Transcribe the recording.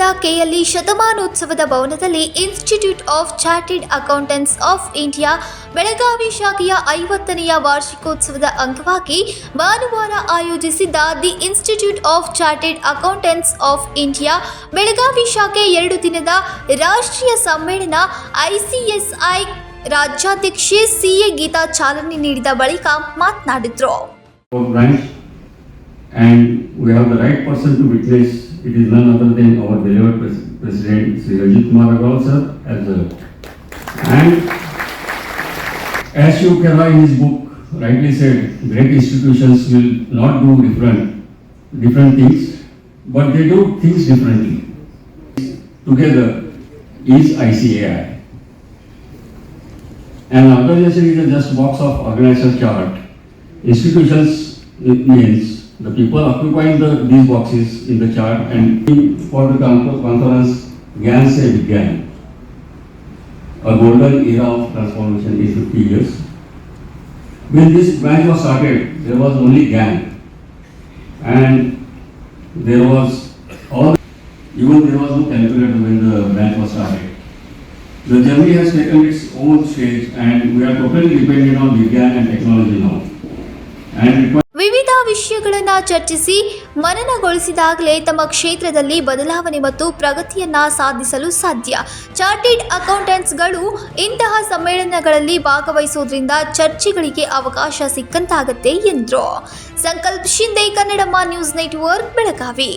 ನಗರದ ಕೆಎಲ್ಇ ಶತಮಾನೋತ್ಸವದ ಭವನದಲ್ಲಿ institute of chartered accountants of India Belagavi ಶಾಖೆಯ 50ನೇ ವಾರ್ಷಿಕೋತ್ಸವದ ಅಂಗವಾಗಿ ಭಾನುವಾರ ಆಯೋಜಿಸಿದ್ದ the institute of chartered accountants of India Belagavi ಶಾಖೆ 2 ದಿನದ ರಾಷ್ಟ್ರೀಯ ಸಮ್ಮೇಳನ ಐಸಿಎಸ್ಐ ರಾಜ್ಯಾಧ್ಯಕ್ಷೆ ಸಿಎ ಗೀತಾ ಚಾಲನೆ ನೀಡಿದ ಬಳಿಕ ಮಾತನಾಡಿದರು. And we have the right person to witness. It is none other than our beloved President Sri Ajit Kumar Agarwal sir as well. And as Shiv Khera in his book rightly said, great institutions will not do different things, but they do things differently. Together is ICAI. An organization is a just box of organizer chart. Institutions means the people occupying these boxes in the chart, and for the conference Gyan Se Vigyan, a golden era of transformation is 50 years. When this branch was started, there was only Gyan, and there was even there was no calculator when the branch was started. The journey has taken its own stage, and we are totally dependent on Vigyan and technology now. ವಿವಿಧ ವಿಷಯಗಳನ್ನು ಚರ್ಚಿಸಿ ಮನನಗೊಳಿಸಿದಾಗಲೇ ತಮ್ಮ ಕ್ಷೇತ್ರದಲ್ಲಿ ಬದಲಾವಣೆ ಮತ್ತು ಪ್ರಗತಿಯನ್ನ ಸಾಧಿಸಲು ಸಾಧ್ಯ. Chartered ಅಕೌಂಟೆಂಟ್ಸ್ಗಳು ಇಂತಹ ಸಮ್ಮೇಳನಗಳಲ್ಲಿ ಭಾಗವಹಿಸೋದ್ರಿಂದ ಚರ್ಚೆಗಳಿಗೆ ಅವಕಾಶ ಸಿಕ್ಕಂತಾಗತ್ತೆ ಎಂದರು. ಸಂಕಲ್ಪ ಶಿಂದೆ, ಕನ್ನಡಮ್ಮ ನ್ಯೂಸ್ ನೆಟ್ವರ್ಕ್, ಬೆಳಗಾವಿ.